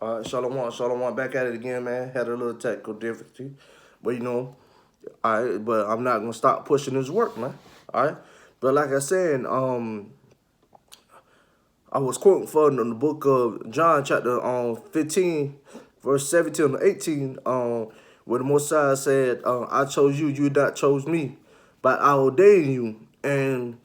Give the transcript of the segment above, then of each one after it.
All right, Shalom, back at it again, man. Had a little technical difficulty, but all right. But I'm not gonna stop pushing this work, man. All right. But like I said, I was quoting from the book of John, chapter 15, verse 17 to 18, where the Messiah said, "I chose you, you not chose me, but I ordained you, and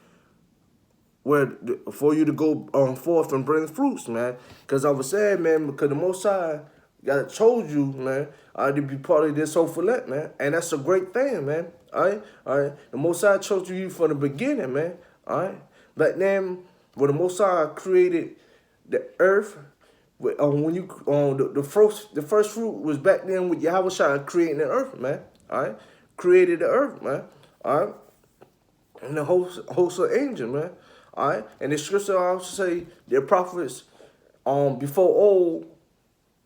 where for you to go forth and bring fruits, man." Because I was saying, man, because the Most High got chose you, man, to be part of this whole elect, man, and that's a great thing, man. All right. The Most High chose you from the beginning, man. All right. But then when the Most High created the earth, when you the first fruit was back then with Yahweh Shai creating the earth, man. All right, created the earth, man. All right, and the host of angels, man. All right, and the scripture also say their prophets, before old,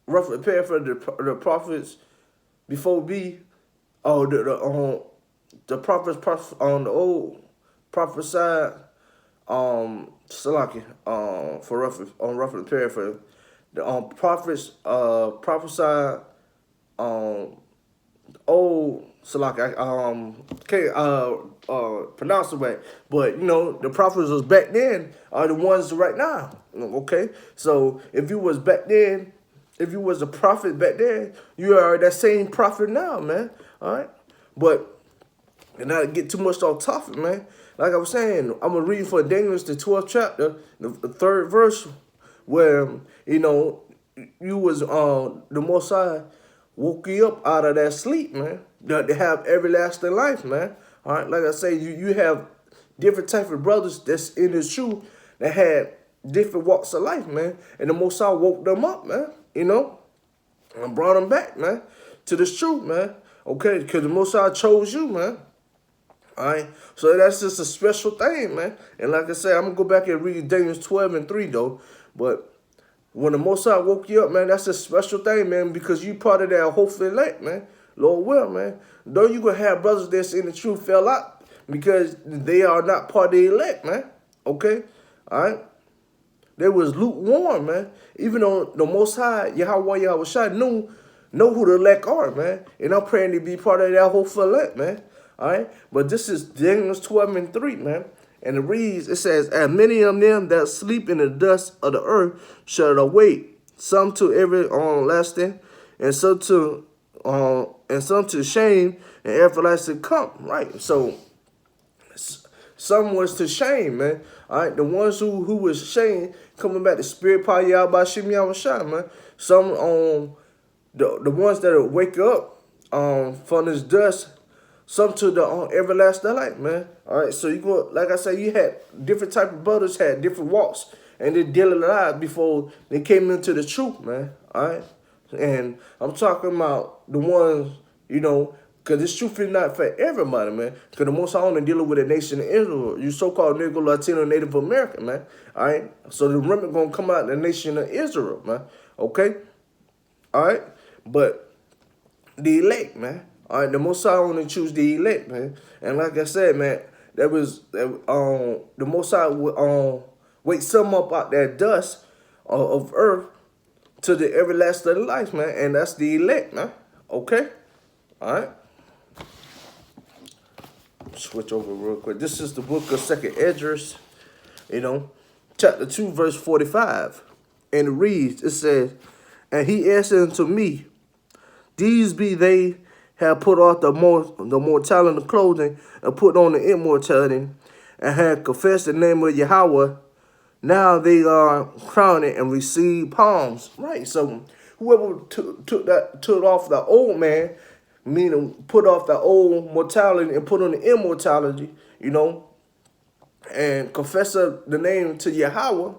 roughly paraphrase the prophets before me, the prophets on the old prophesied, Salaki, for roughly paraphrase, the prophets prophesied, old Salaki, can't pronounce it right, but the prophets was back then are the ones right now. Okay, so if you was back then, if you was a prophet back then, you are that same prophet now, man. All right, but and not to get too much off topic, man. Like I was saying, I'm gonna read for Daniel the 12th chapter, the 3rd verse, where you was the Most High woke you up out of that sleep, man. To have everlasting life, man. All right, like I say, you have different type of brothers that's in the truth that had different walks of life, man. And the Most High woke them up, man. And brought them back, man, to this truth, man. Okay, because the Most High chose you, man. All right, so that's just a special thing, man. And like I said, I'm gonna go back and read Daniel 12:3 though. But when the Most High woke you up, man, that's a special thing, man, because you part of that hopeful elect, man. Lord will, man. Though you gonna have brothers that's in the truth fell out because they are not part of the elect, man. Okay, all right. They was lukewarm, man. Even though the Most High, Yahweh Shai, know who the elect are, man. And I'm praying to be part of that hopeful elect, man. All right, but this is Daniel 12:3, man. And it reads, it says, "And many of them that sleep in the dust of the earth shall awake, some to everlasting, and some to shame and everlasting come." Right. So some was to shame, man. All right, the ones who was shamed coming back to spirit power Yahweh Shem Yahweh, man. Some the ones that will wake up from this dust, some to the everlasting light, man. All right, so you go, like I said, you had different type of brothers, had different walks, and they dealing lives before they came into the truth, man. All right, and I'm talking about the ones, because this truth is not for everybody, man. Because the Most High only dealing with the nation of Israel, you so-called Negro, Latino, Native American, man. All right, so the remnant gonna come out of the nation of Israel, man. Okay, all right, but the elect, man. All right, the Most High only choose the elect, man. And like I said, man, the Most High would wake some up out that dust of earth to the everlasting life, man. And that's the elect, man. Okay? All right? Switch over real quick. This is the book of 2nd Esdras, chapter 2, verse 45. And it reads, it says, "And he answered unto me, These be they have put off the mortality of clothing and put on the immortality, and have confessed the name of Yahweh. Now they are crowned and receive palms." Right. So whoever took off the old man, meaning put off the old mortality and put on the immortality, and confess the name to Yahweh,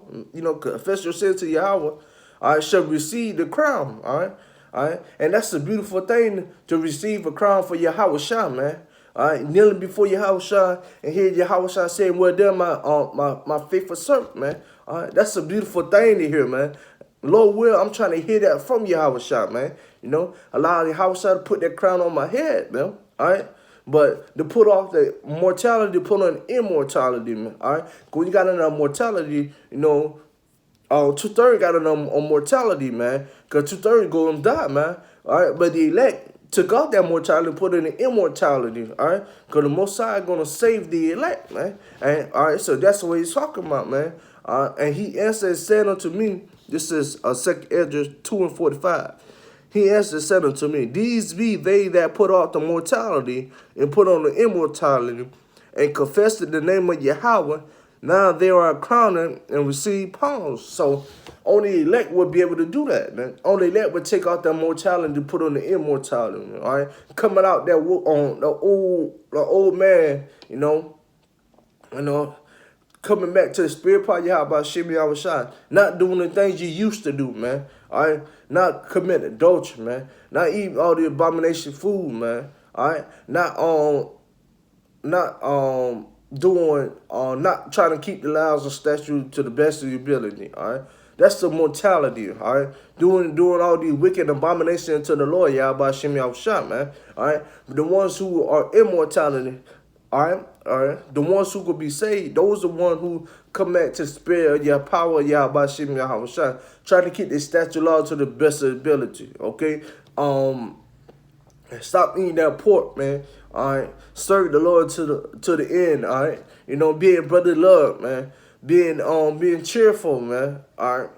confess your sin to Yahweh, I shall receive the crown. All right. All right, and that's a beautiful thing to receive a crown for Yahweh Shai, man. All right, kneeling before Yahweh Shai and hear Yahweh Shai saying, "Well done, my faithful servant," man. All right, that's a beautiful thing to hear, man. Lord will, I'm trying to hear that from Yahweh Shai, man. Allow Yahweh Shai to put that crown on my head, man. All right, but to put off the mortality, to put on immortality, man. All right, when you got into mortality, 2/3 got an mortality, man. Because 2/3 going to die, man. All right, but the elect took out that mortality and put it in immortality, all right? Because the Most High going to save the elect, man. And, all right, so that's what he's talking about, man. And he answered and said unto me, this is 2 Ezra 2:45. He answered and said unto me, these be they that put off the mortality and put on the immortality and confessed the name of Yahweh. Now they are crowned and receive palms. So only elect would be able to do that, man. Only elect would take out that mortality to put on the immortality, all right? Coming out that on the old man, coming back to the spirit part, yeah, about Shimmy Awashai. Not doing the things you used to do, man. All right? Not committing adultery, man. Not eating all the abomination food, man. All right? Not doing not trying to keep the laws and statutes to the best of your ability, all right? That's the mortality, all right? Doing all these wicked abominations to the Lord, Yahweh Shimmy Awashai, man. All right? But the ones who are immortality, all right. The ones who could be saved, those are the ones who come back to spare your power, Yahweh Shem Yahushua, trying to keep the statute law to the best of ability. Okay. Stop eating that pork, man. All right. Serve the Lord to the end. All right. Being brother love, man. Being cheerful, man. All right.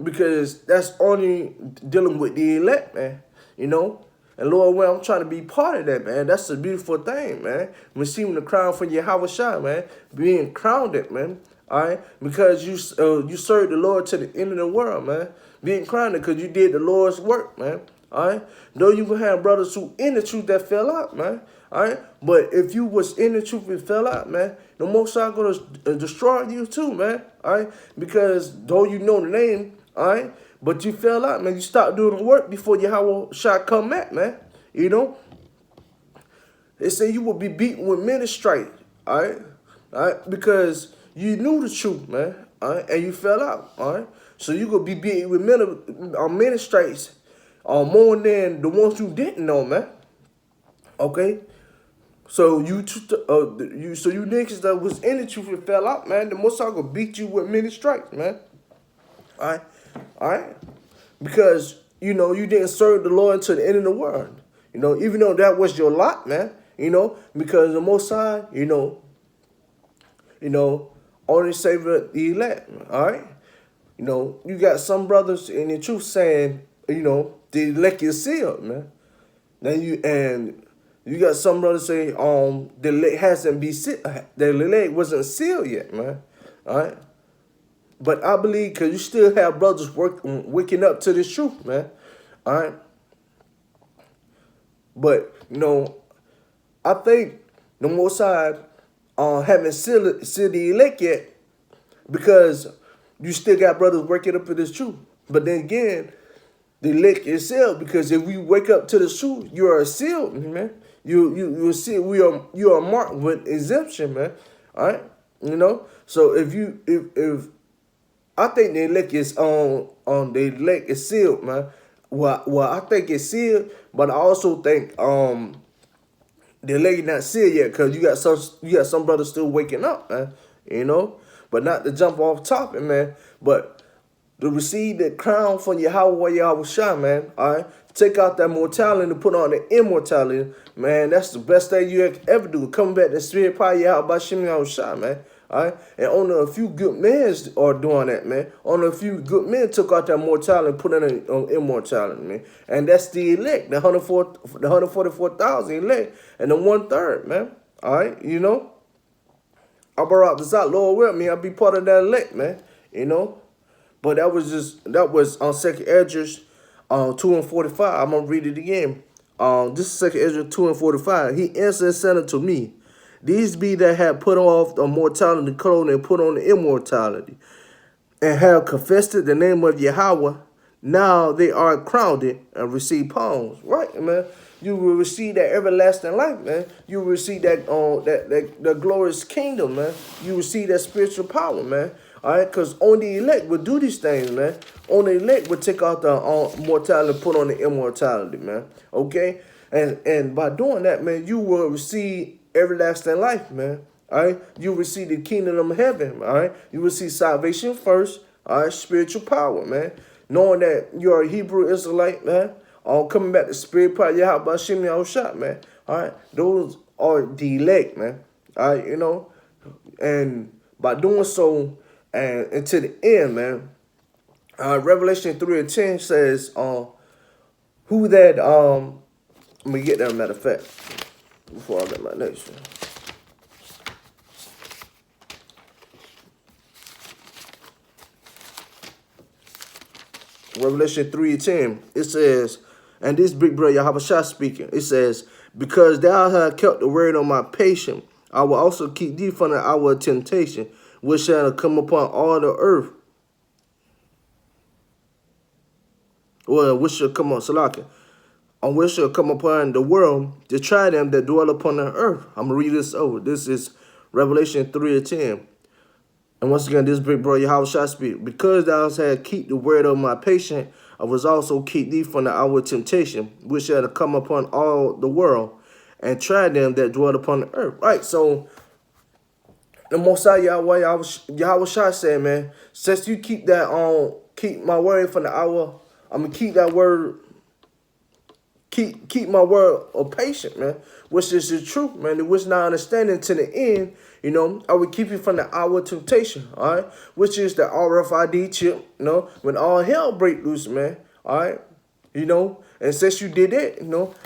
Because that's only dealing with the elect, man. And Lord, well, I'm trying to be part of that, man. That's a beautiful thing, man. Receiving the crown from Yahweh Shai, man. Being crowned it, man. All right? Because you served the Lord to the end of the world, man. Being crowned it because you did the Lord's work, man. All right? Though you can have brothers who in the truth that fell out, man. All right? But if you was in the truth and fell out, man, the Most High going to destroy you too, man. All right? Because though you know the name, all right? But you fell out, man. You stopped doing the work before Yahweh shall come back, man. They say you will be beaten with many stripes, all right? All right? Because you knew the truth, man, all right? And you fell out, all right? So you going to be beaten with many stripes more than the ones who didn't know, man. Okay? So you niggas that was in the truth and fell out, man, the Most High going to beat you with many stripes, man. All right? All right? Because, you didn't serve the Lord to the end of the world. Even though that was your lot, man. Because the Most High, only saved the elect, all right? You got some brothers in the truth saying, the elect is sealed, man. Then you got some brothers saying, the elect hasn't been sealed. The elect wasn't sealed yet, man. All right? But I believe because you still have brothers waking up to this truth, man. All right? But, I think the Most High haven't sealed the elect yet because you still got brothers waking up to this truth. But then again, the elect is sealed because if we wake up to the truth, you are sealed, man. You see, you are marked with exemption, man. All right? So if I think the elect is the elect is sealed, man. Well, I think it's sealed, but I also think the elect not sealed yet because you got some brothers still waking up, man. But not to jump off topic, man. But to receive the crown from Yahweh Shai, man. All right, take out that mortality and put on the immortality, man. That's the best thing you ever do. Coming back to spirit power Yahweh Shai, man. All right, and only a few good men are doing that, man. Only a few good men took out that mortality and put it on immortality, man. And that's the elect, the 144,000 elect, and the 1/3, man. All right, I brought this out, Lord with me. I'll be part of that elect, man. But that was on 2 Ezra 2:45. I'm gonna read it again. This is 2 Ezra 2:45. He answered and said unto me, these be that have put off the mortality clothing and put on the immortality, and have confessed the name of Yahweh. Now they are crowned and receive palms. Right, man. You will receive that everlasting life, man. You will receive that that glorious kingdom, man. You will receive that spiritual power, man. All right, because only the elect will do these things, man. Only the elect will take out the mortality and put on the immortality, man. Okay? And by doing that, man, you will receive everlasting life, man. all right, you receive the kingdom of heaven, all right? You receive salvation first, all right, spiritual power, man. Knowing that you're a Hebrew Israelite, man, coming back to spirit power, Yahweh Hashem Yahushua, man, all right? Those are the elect, man, all right, and by doing so, and to the end, man, Revelation 3:10 says, who that, let me get that, matter of fact, before I get my next one. Revelation 3:10, it says, and this big brother Yahushua speaking, it says, because thou hast kept the word of my patience, I will also keep thee from the hour of temptation, which shall come upon all the earth. Well, which shall come on, Salaki, on which shall come upon the world to try them that dwell upon the earth. I'm going to read this over. This is Revelation 3:10. And once again, this big brother Yahushua speak, because thou hast keep the word of my patience, I was also keep thee from the hour of temptation, which shall come upon all the world, and try them that dwell upon the earth. Right, so the Most High Yahushua said, man, since you keep that keep my word from the hour, I'm gonna keep that word, keep my word of patience, man, which is the truth, man, which not understanding to the end. I will keep you from the hour of temptation, all right, which is the RFID chip, when all hell break loose, man, all right, and since you did that,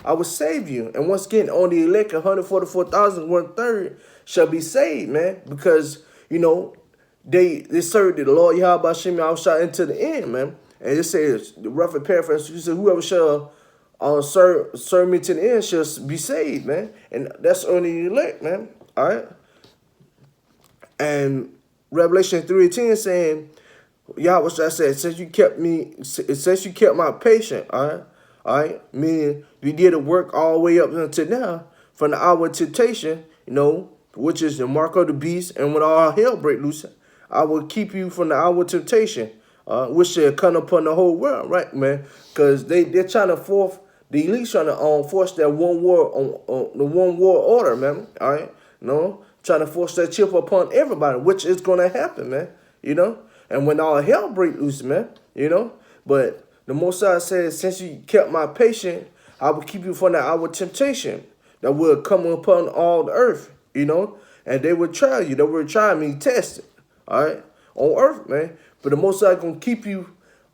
I will save you. And once again, on the elect, 144,000, 1/3 shall be saved, man, because, they served the Lord Yahweh Hashem Yahushua into the end, man. And it says, the rough and paraphrase, you said, whoever shall serve me to the end shall be saved, man. And that's only the elect, man, all right. And Revelation 3:10 saying, Yahweh said, since you kept my patience, all right, meaning you did the work all the way up until now, from the hour of temptation, which is the mark of the beast, and when all hell break loose, I will keep you from the hour of temptation, which shall come upon the whole world, right, man? Because they're trying to force, the elite trying to force that one world order, man, all right, trying to force that chip upon everybody, which is going to happen, man, and when all hell break loose, man, but the Most High says, since you kept my patience, I will keep you from the hour of temptation that will come upon all the earth, and they will try you, they will try me, test it, all right, on earth, man, but the Most High going to keep you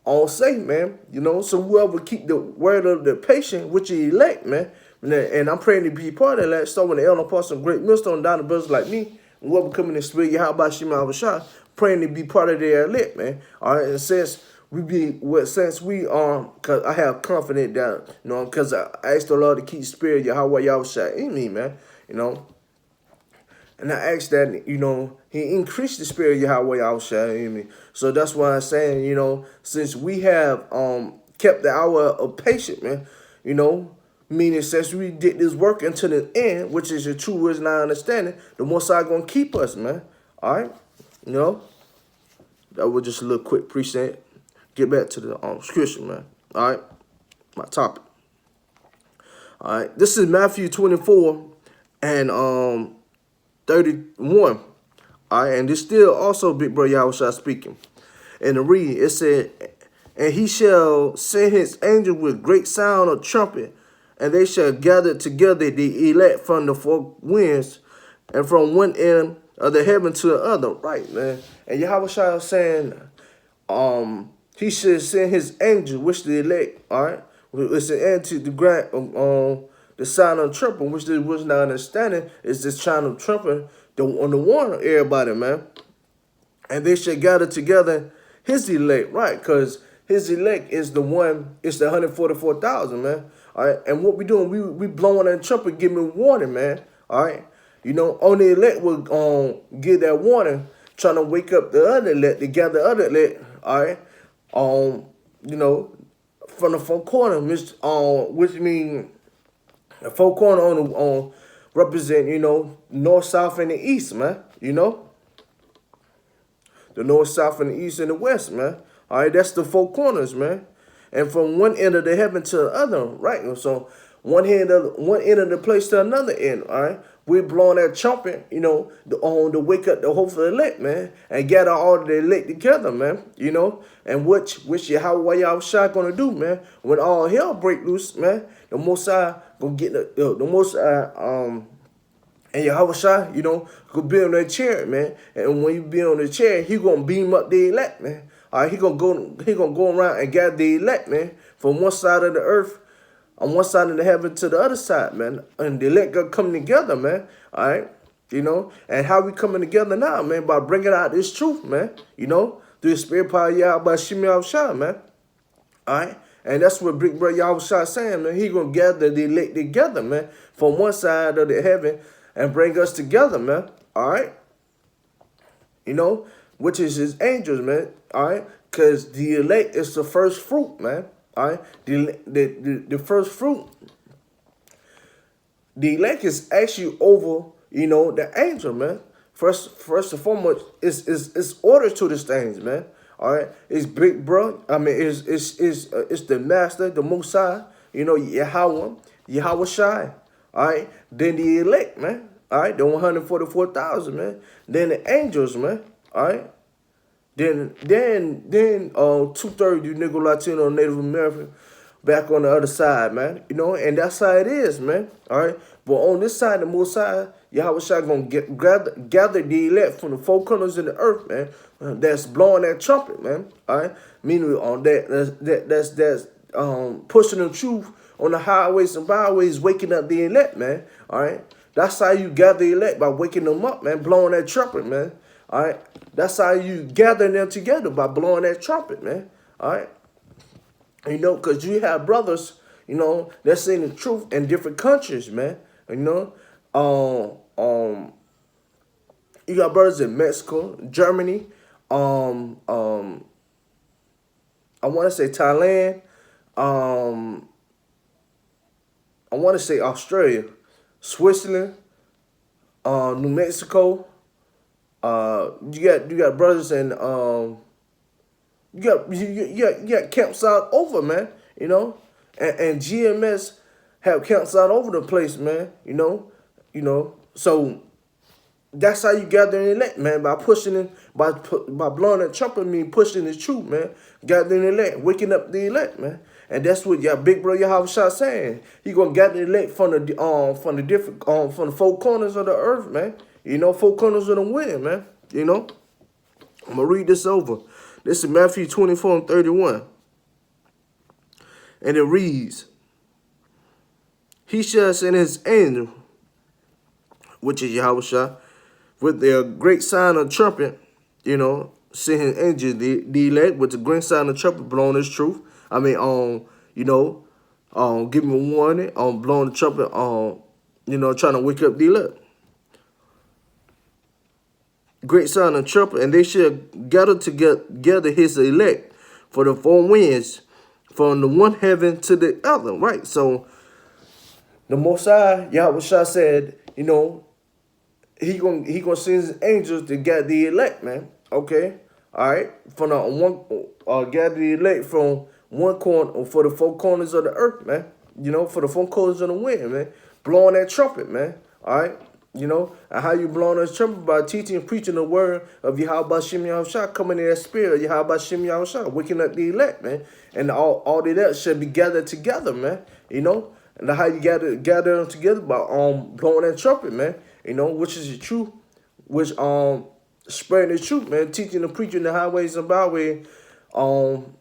on safe, man, so whoever keep the word of the patient, which is elect, man, and I'm praying to be part of that. So when the elder apostle, great millstone down the brothers like me, whoever come in the spirit, Yahweh Shema Avashah, praying to be part of their elect, man. All right, and since we cause I have confidence that, because I asked the Lord to keep spirit Yahweh Yahushua in me, man, and I asked that, he increased the spirit of Yahweh Yahushua in me. So that's why I'm saying, since we have kept the hour of patience, man, meaning since we did this work until the end, which is the true wisdom and understanding, the Most High going to keep us, man. All right? That was just a little quick preset. Get back to the scripture, man. All right? My topic. All right? This is Matthew 24 and 31. All right? And this still also Big Brother Yahushua speaking. And the read, it said, and he shall send his angel with great sound of trumpet, and they shall gather together the elect from the four winds, and from one end of the heaven to the other. Right, man. And Yahweh is saying, he should send his angel, which the elect, all right? It's an end to the grant the sound of trumpet, which they was not understanding, is this sound of trumpet on the warn of everybody, man. And they shall gather together his elect, right? Because his elect is the one, it's the 144,000, man. All right, and what we doing? We blowing that trumpet, giving warning, man. All right, only elect will give that warning, trying to wake up the other elect, to gather other elect. All right, from the four corners, which mean the four corner on represent, north, south, and the east, man. The north, south, and the east, and the west, man. All right, that's the four corners, man. And from one end of the heaven to the other, right? So one end of the place to another end, all right? we blowing that trumpet, you know, to wake up the hopeful elect, man, and gather all the elect together, man, you know, and which Yahweh Yahushua gonna do, man, when all hell break loose, man, the Most High gonna get the Most and Yahushua, you know, could be on that chair, man, and when you be on the chair, he gonna beam up the elect, man. All right, he gonna go around and gather the elect, man, from one side of the earth, on one side of the heaven to the other side, man. And the elect gonna come together, man. All right, you know. And how we coming together now, man? By bringing out this truth, man. You know, through the spirit power of Yahweh Shem Yahushua, man. All right. And that's what Big Brother Yahushua saying, man. He gonna gather the elect together, man, from one side of the heaven and bring us together, man. All right. You know, which is his angels, man. All right. Because the elect is the first fruit, man. All right, the first fruit, the elect is actually over, you know, the angel, man. First and foremost, it's order to these things, man. All right, it's big bro. I mean, it's the master, the Most High, you know, Yahweh Shai. All right, then the elect, man. All right, the 144,000, man. Then the angels, man. All right. Then 2/3 you Negro, Latino, Native American back on the other side, man. You know, and that's how it is, man. All right. But on this side, the Most High, Yahweh Shai gonna gather the elect from the four corners of the earth, man. That's blowing that trumpet, man. All right. Meaning on that's pushing the truth on the highways and byways, waking up the elect, man. All right. That's how you gather the elect, by waking them up, man, blowing that trumpet, man. All right. That's how you gather them together, by blowing that trumpet, man. All right. You know, because you have brothers, you know, that's saying the truth in different countries, man. You know, you got brothers in Mexico, Germany, I want to say Thailand, I want to say Australia, Switzerland, New Mexico. You got brothers and you got camps out over, man. You know, and GMS have camps out over the place, man. You know. So that's how you gather the elect, man. By pushing it, by blowing that trumpet, mean pushing the truth, man. Gathering the elect, waking up the elect, man. And that's what your big brother Yahushua saying. He gonna gather the elect from the different from the four corners of the earth, man. You know, four corners of the wind, man. You know, I'm gonna read this over. This is Matthew 24:31, and it reads, "He shall send his angel, which is Yahushua, with their great sign of trumpet, you know, send his angel, the elect, with the great sign of trumpet, blowing his truth. I mean, you know, give him a warning, blowing the trumpet, you know, trying to wake up the elect. Great sign of trumpet, and they shall gather together his elect for the four winds, from the one heaven to the other." Right. So the Most High, Yahweh Shah, said, you know, he gonna send his angels to gather the elect, man. Okay. All right. From gather the elect from one corner, for the four corners of the earth, man. You know, for the four corners of the wind, man. Blowing that trumpet, man. All right. You know, and how you blowing that trumpet? By teaching and preaching the word of Yahweh Shem Yahushua, coming in that spirit of Yahweh Shem Yahushua, waking up the elect, man. And all the elect should be gathered together, man. You know, and how you gather them together? By blowing that trumpet, man. You know, which is the truth, which spreading the truth, man. Teaching and preaching the highways and byways, telling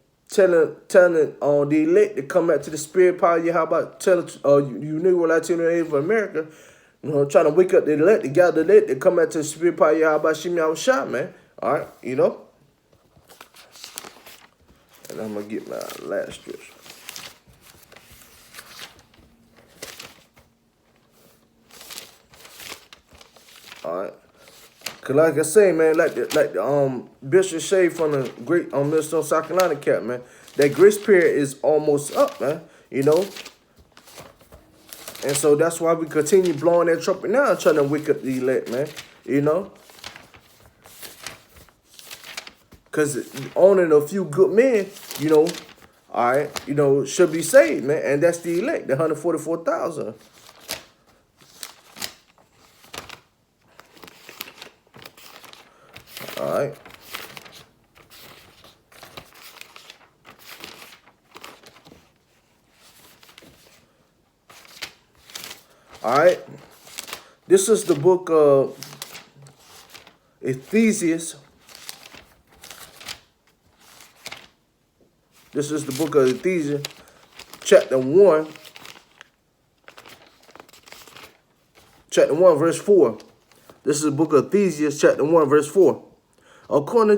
the elect to come back to the spirit power of Yahweh. Telling you knew what Latino Native America. You know, trying to wake up the elect, to gather the elect, to come back to the spirit power of Yahweh Shem Yahushua, man. All right, you know. And I'm gonna get my last scripture. All right, cause like I say, man, like the Bishop Shea from the great Millstone, South Carolina cap, man. That grace period is almost up, man. You know. And so that's why we continue blowing that trumpet now, trying to wake up the elect, man. You know? Because only a few good men, you know, all right, you know, should be saved, man. And that's the elect, the 144,000. right? All right. This is the book of Ephesians. This is the book of Ephesians, chapter 1. Chapter 1, verse 4. This is the book of Ephesians, chapter 1, verse 4. According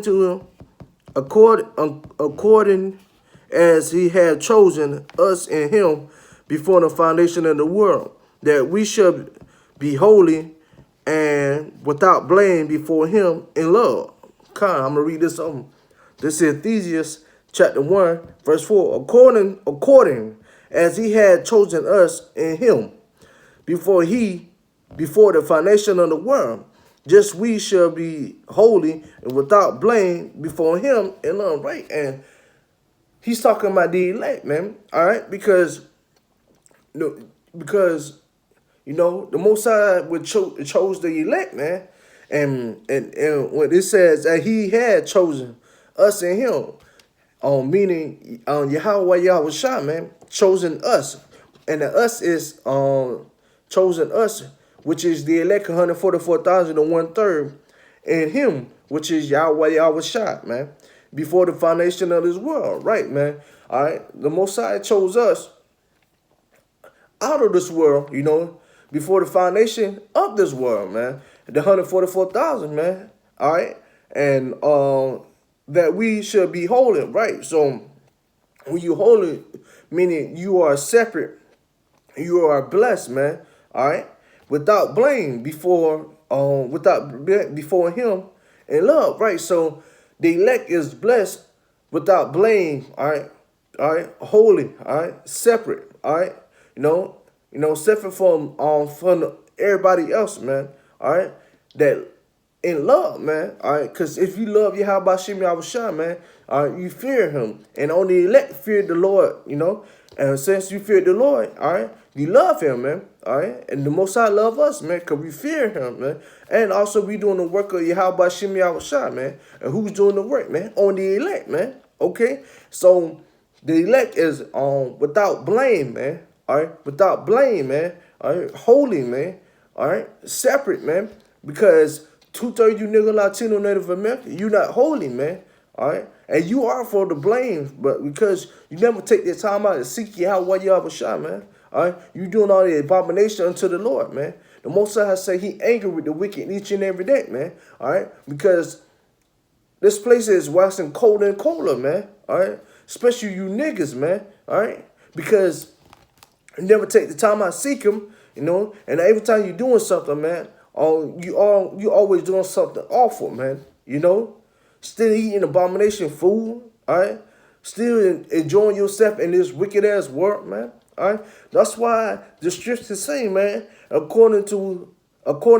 as he had chosen us in him before the foundation of the world, that we should be holy and without blame before him in love. I'm going to read this on. This is Ephesians chapter 1, verse 4. According as he had chosen us in him before the foundation of the world, just we shall be holy and without blame before him in love, right? And he's talking about the elect, man. All right, because the Most High chose the elect, man, and when it says that he had chosen us in him, meaning Yahweh Shah, man, chosen us, and the us is chosen us, which is the elect 144,000 and 1/3, and him, which is Yahweh Shah, man, before the foundation of this world, right, man? All right, the Most High chose us out of this world, before the foundation of this world, man. The 144,000, man. All right, and that we should be holy, right? So when you holy, meaning you are separate, you are blessed, man. All right, without blame before him in love, right? So the elect is blessed without blame, all right, holy, all right, separate, all right, separate from everybody else, man, all right, that in love, man, all right, because if you love Yahweh Shem Yahushua, man, all right, you fear him, and only elect fear the Lord, and since you fear the Lord, all right, you love him, man, all right, and the Most High love us, man, because we fear him, man, and also we doing the work of Yahweh Shem Yahushua, man, and who's doing the work, man? On the elect, man, okay, so the elect is without blame, man, all right, without blame, man, all right, holy, man, all right, separate, man, because 2/3 you nigga Latino Native American, you not holy, man. All right, and you are for the blame, but because you never take the time out to seek Yahweh Yahushua, man. All right, you doing all the abomination unto the Lord, man. The Most High has said he angry with the wicked each and every day, man. All right, because this place is waxing colder and colder, man. All right, especially you niggas, man. All right, because you never take the time out to seek him, and every time you're doing something, man. You always doing something awful, man. Still eating abomination food, all right? Still enjoying yourself in this wicked ass world, man. All right? That's why the scriptures say, man, according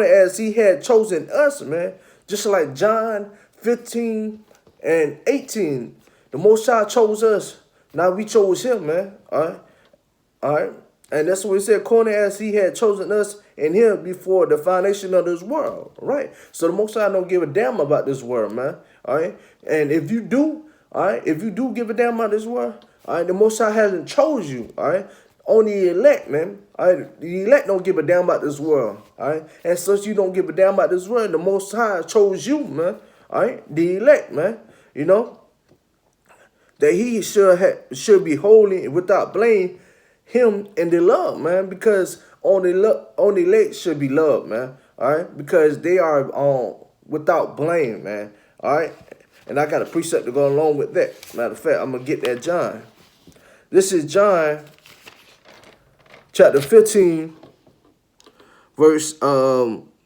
as he had chosen us, man, just like John 15 and 18, the Most High chose us. Now we chose him, man. All right? All right? And that's what he said, according as he had chosen us in him before the foundation of this world, right? So the Most High don't give a damn about this world, man, all right? And if you do, all right, if you do give a damn about this world, all right, the Most High hasn't chose you, all right? Only the elect, man, all right? The elect don't give a damn about this world, all right? And since you don't give a damn about this world, the Most High chose you, man, all right? The elect, man, that he should be holy and without blame, him and the love, man, because only elect should be loved, man, all right, because they are without blame, man, all right, and I got a precept to go along with that. Matter of fact, I'm gonna get that John. This is John chapter 15, verse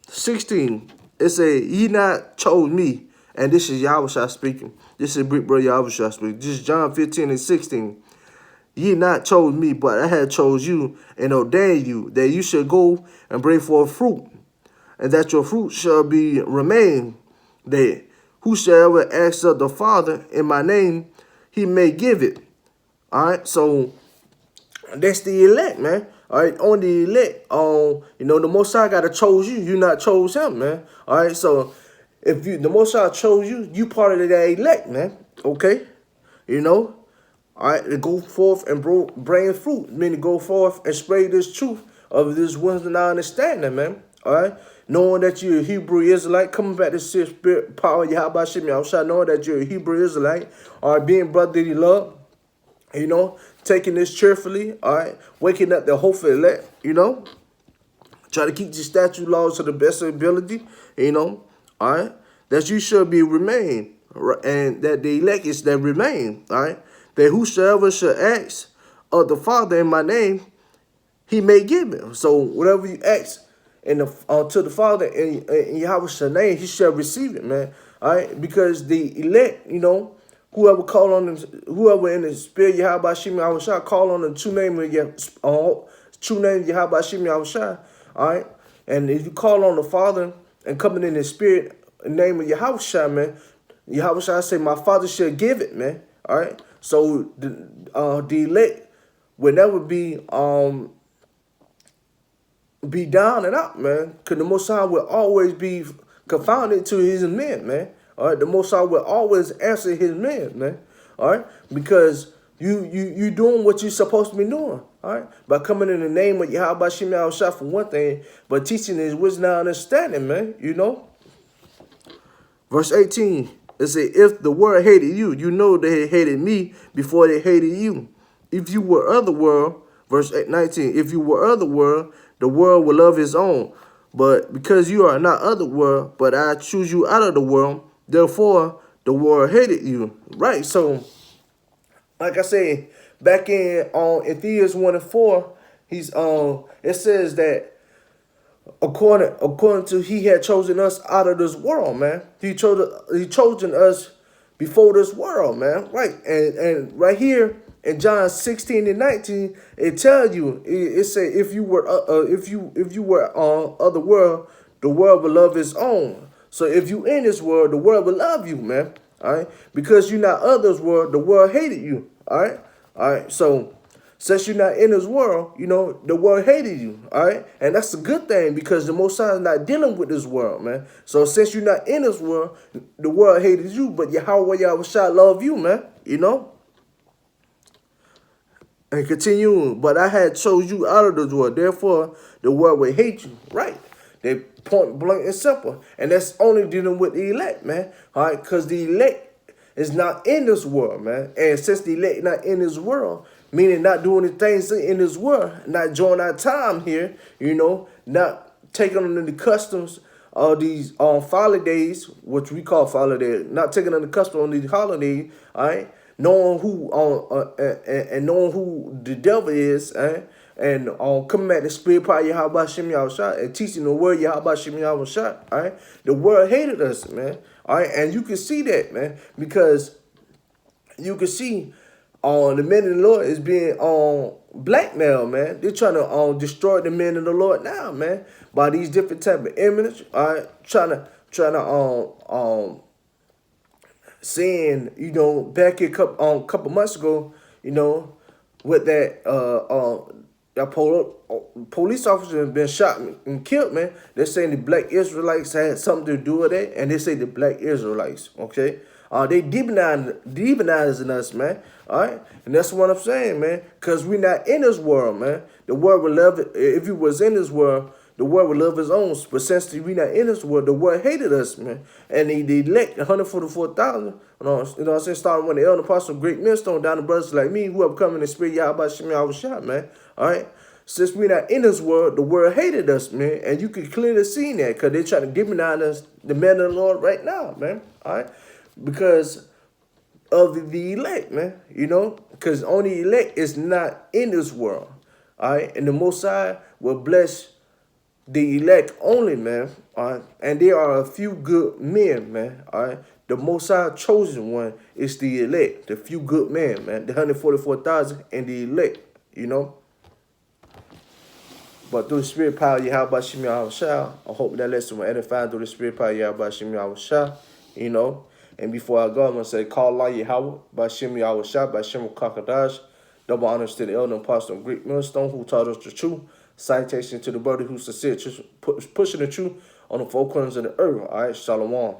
16. It says, "Ye not chose me," and this is Yahushua speaking. This is Big Brother Yahushua speaking. This is John 15 and 16. "Ye not chose me, but I had chose you and ordained you, that you should go and bring forth fruit, and that your fruit shall be remain, that whosoever asks of the Father in my name, he may give it." All right, so that's the elect, man. All right, on the elect, the Most High got to chose you. You not chose him, man. All right, so if you the Most High chose you, you part of that elect, man. Okay, you know. All right, to go forth and bring fruit, meaning go forth and spread this truth of this wisdom and understanding, man. All right, knowing that you're a Hebrew Israelite, coming back to spirit power, Yahweh Shem Yahushua, knowing that you're a Hebrew Israelite, all right, being brotherly love, you know, taking this cheerfully, all right, waking up the hopeful elect, you know, try to keep the statute laws to the best of ability, you know, all right, that you should be remain, and that the elect is that remain, all right, that whosoever should ask of the Father in my name, he may give it. So whatever you ask in the to the Father in Yahweh's name, he shall receive it, man. All right, because the elect, you know, whoever call on them, whoever in the spirit Yahweh Shem Yahushua call on the true name of true name Yahweh Shem Yahushua. All right, and if you call on the Father and coming in the spirit, in the name of Yahushua, man, Yahushua say, my Father shall give it, man. All right, so the elect will never be down and out, man, because the Most High will always be confounded to his men, man. All right, the Most High will always answer his men, man. All right, because you doing what you're supposed to be doing. All right, by coming in the name of Yahweh Shem Yahushua for one thing, but teaching his wisdom and understanding, man. You know, verse 18. It says, if the world hated you, you know they hated me before they hated you. If you were of the world, verse 19, if you were of the world will love his own. But because you are not of the world, but I choose you out of the world, therefore the world hated you. Right, so, like I said, back in Ephesians 1:4, it says that according to he had chosen us out of this world, man. He chosen us before this world, man. Right. And right here in John 16:19, it tells you, it say if you were of the world will love his own. So if you in this world, the world will love you, man. All right. Because you're not of this world, the world hated you. All right. All right. So since you're not in this world, you know, the world hated you, all right? And that's a good thing because the Most High is not dealing with this world, man. So since you're not in this world, the world hated you, but Yahweh Yahushua love you, man, you know? And continuing, but I had chose you out of this world, therefore the world will hate you, right? They point blank and simple. And that's only dealing with the elect, man, all right? Because the elect is not in this world, man. And since the elect not in this world, meaning not doing the things in this world, not enjoying our time here, you know, not taking on the customs of these holidays, which we call holidays, not taking on the custom on these holidays, all right, knowing who and knowing who the devil is, and coming back to spirit power Yahweh Shem Yahushua and teaching the word Yahweh Shem Yahushua, all right, the world hated us, man, all right, and you can see that, man, because you can see the men of the Lord is being blackmailed, man. They're trying to destroy the men of the Lord now, man, by these different type of image. All right, trying to saying, you know, back a couple months ago, you know, with that police officer has been shot and killed, man. They're saying the black Israelites had something to do with it, and they say the black Israelites, okay? They demonizing us, man. All right, and that's what I'm saying, man. Cause we're not in this world, man. The world would love it if you was in this world. The world would love his own. But since we not in this world, the world hated us, man. And they elect 144,000. You know what I'm saying? Starting when the elder apostle, great millstone, down to brothers like me who have come in the spirit, Yahweh Shem Yahushua, man. All right. Since we're not in this world, the world hated us, man. And you can clearly see that because they're trying to demonize us, the men of the Lord, right now, man. All right. Because of the elect, man, you know, because only elect is not in this world, all right, and the Most High will bless the elect only, man, all right, and there are a few good men, man, all right, the Most High chosen one is the elect, the few good men, man, the 144,000 and the elect, you know, but through the spirit power, Yahweh Shem Yahushua, I hope that lesson will edify through the spirit power, Yahweh Shem Yahushua, you know. And before I go, I'm going to say, call Allah Yahweh, by Shem Yahushua, by Shem Kakadash, double honors to the elder apostle Greek millstone who taught us the truth, citation to the brother who sincere, pushing the truth on the four corners of the earth. All right, Shalom.